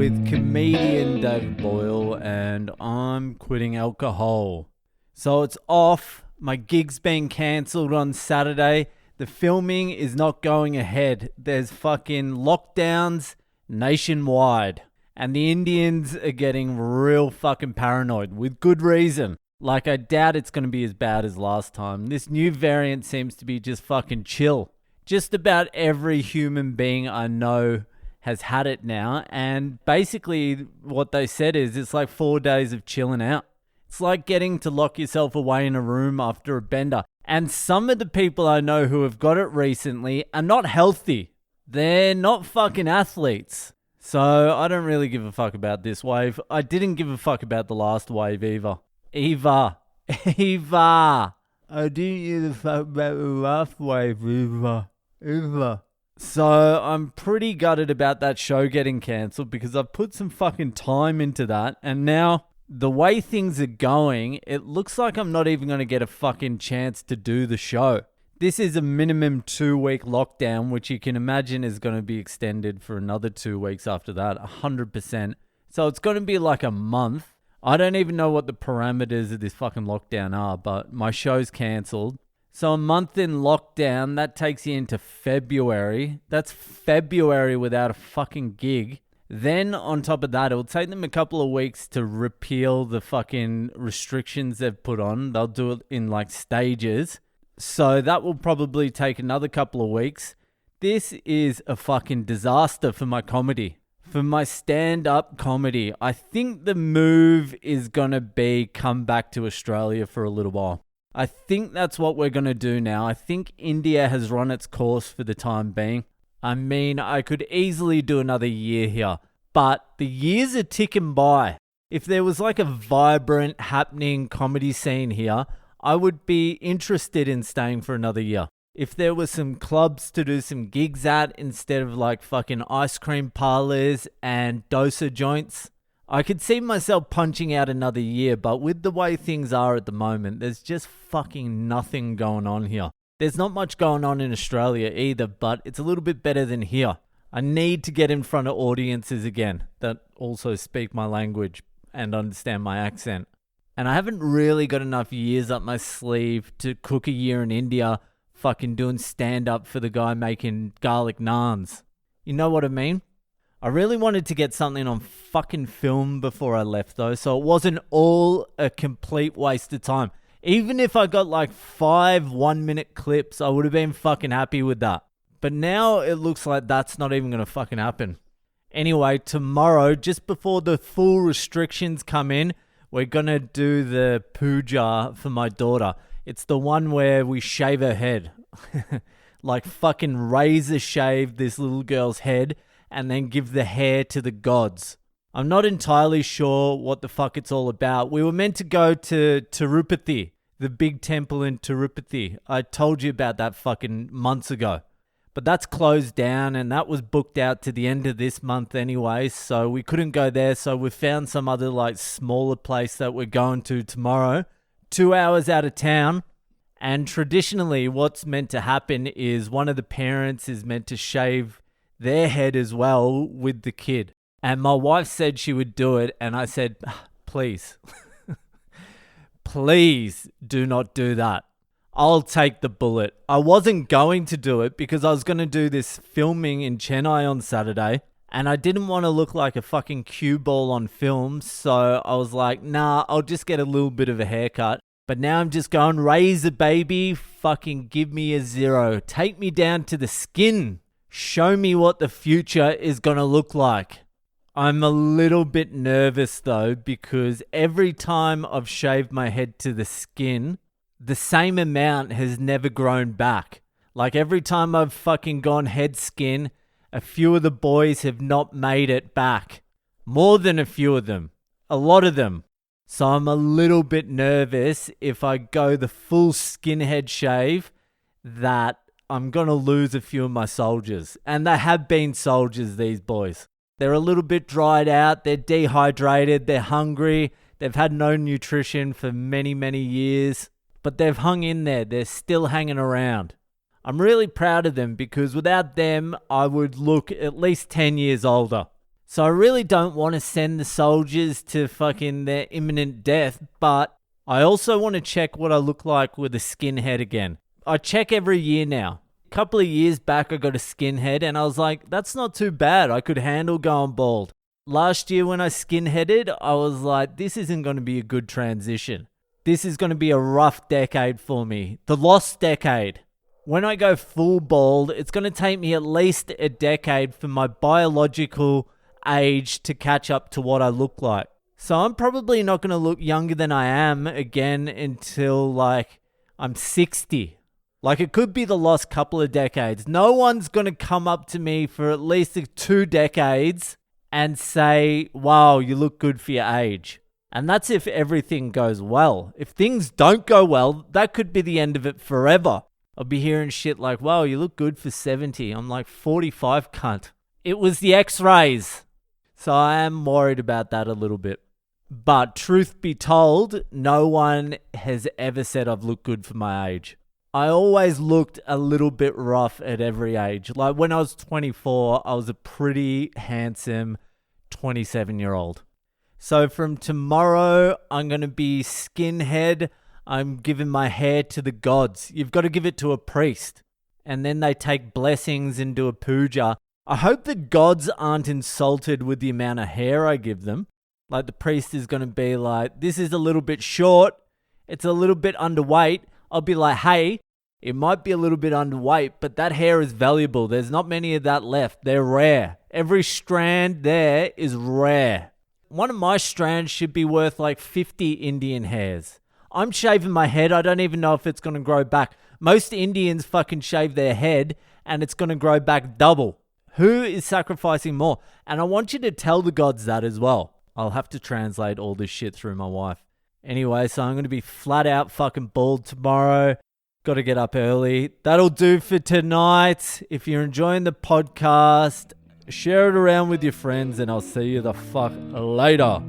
with comedian David Boyle, and I'm quitting alcohol. So it's off. My gig's been cancelled on Saturday. The filming is not going ahead. There's fucking lockdowns nationwide. And the Indians are getting real fucking paranoid with good reason. Like, I doubt it's going to be as bad as last time. This new variant seems to be just fucking chill. Just about every human being I know has had it now. And basically what they said is it's like 4 days of chilling out. It's like getting to lock yourself away in a room after a bender. And some of the people I know who have got it recently are not healthy. They're not fucking athletes. So I don't really give a fuck about this wave. I didn't give a fuck about the last wave either. Eva. I didn't give a fuck about the last wave either. So I'm pretty gutted about that show getting cancelled because I've put some fucking time into that. And now the way things are going, it looks like I'm not even going to get a fucking chance to do the show. This is a minimum 2-week lockdown, which you can imagine is going to be extended for another 2 weeks after that, 100%. So it's going to be like a month. I don't even know what the parameters of this fucking lockdown are, but my show's cancelled. So a month in lockdown, that takes you into February. That's February without a fucking gig. Then on top of that, it will take them a couple of weeks to repeal the fucking restrictions they've put on. They'll do it in like stages. So that will probably take another couple of weeks. This is a fucking disaster for my comedy. For my stand-up comedy. I think the move is going to be come back to Australia for a little while. I think that's what we're going to do now. I think India has run its course for the time being. I mean, I could easily do another year here, but the years are ticking by. If there was like a vibrant, happening comedy scene here, I would be interested in staying for another year. If there were some clubs to do some gigs at instead of like fucking ice cream parlors and dosa joints, I could see myself punching out another year, but with the way things are at the moment, there's just fucking nothing going on here. There's not much going on in Australia either, but it's a little bit better than here. I need to get in front of audiences again that also speak my language and understand my accent. And I haven't really got enough years up my sleeve to cook a year in India fucking doing stand-up for the guy making garlic naans. You know what I mean? I really wanted to get something on fucking film before I left though, so it wasn't all a complete waste of time. Even if I got like 5 1-minute clips, I would have been fucking happy with that. But now it looks like that's not even going to fucking happen. Anyway, tomorrow, just before the full restrictions come in, we're going to do the puja for my daughter. It's the one where we shave her head. Like fucking razor shave this little girl's head and then give the hair to the gods. I'm not entirely sure what the fuck it's all about. We were meant to go to Tirupati, the big temple in Tirupati. I told you about that fucking months ago. But that's closed down and that was booked out to the end of this month anyway, so we couldn't go there. So we found some other like smaller place that we're going to tomorrow, 2 hours out of town. And traditionally what's meant to happen is one of the parents is meant to shave their head as well with the kid. And my wife said she would do it and I said, please, please do not do that. I'll take the bullet. I wasn't going to do it because I was going to do this filming in Chennai on Saturday and I didn't want to look like a fucking cue ball on film. So I was like, nah, I'll just get a little bit of a haircut. But now I'm just going, razor baby, fucking give me a 0. Take me down to the skin. Show me what the future is going to look like. I'm a little bit nervous though because every time I've shaved my head to the skin, the same amount has never grown back. Like every time I've fucking gone head skin, a few of the boys have not made it back. More than a few of them. A lot of them. So I'm a little bit nervous if I go the full skinhead shave that I'm going to lose a few of my soldiers. And they have been soldiers, these boys. They're a little bit dried out. They're dehydrated. They're hungry. They've had no nutrition for many, many years. But they've hung in there. They're still hanging around. I'm really proud of them because without them, I would look at least 10 years older. So I really don't want to send the soldiers to fucking their imminent death, but I also want to check what I look like with a skinhead again. I check every year now. A couple of years back, I got a skinhead and I was like, that's not too bad. I could handle going bald. Last year when I skinheaded, I was like, this isn't going to be a good transition. This is going to be a rough decade for me. The lost decade. When I go full bald, it's going to take me at least a decade for my biological age to catch up to what I look like. So I'm probably not going to look younger than I am again until like I'm 60. Like it could be the lost couple of decades. No one's going to come up to me for at least 2 decades and say, wow, you look good for your age. And that's if everything goes well. If things don't go well, that could be the end of it forever. I'll be hearing shit like, wow, you look good for 70. I'm like, 45, cunt. It was the x-rays. So I am worried about that a little bit. But truth be told, no one has ever said I've looked good for my age. I always looked a little bit rough at every age. Like when I was 24, I was a pretty handsome 27-year-old. So from tomorrow, I'm going to be skinhead. I'm giving my hair to the gods. You've got to give it to a priest. And then they take blessings and do a puja. I hope the gods aren't insulted with the amount of hair I give them. Like the priest is going to be like, this is a little bit short. It's a little bit underweight. I'll be like, hey, it might be a little bit underweight, but that hair is valuable. There's not many of that left. They're rare. Every strand there is rare. One of my strands should be worth like 50 Indian hairs. I'm shaving my head. I don't even know if it's going to grow back. Most Indians fucking shave their head and it's going to grow back double. Who is sacrificing more? And I want you to tell the gods that as well. I'll have to translate all this shit through my wife. Anyway, so I'm going to be flat out fucking bald tomorrow. Got to get up early. That'll do for tonight. If you're enjoying the podcast, share it around with your friends and I'll see you the fuck later.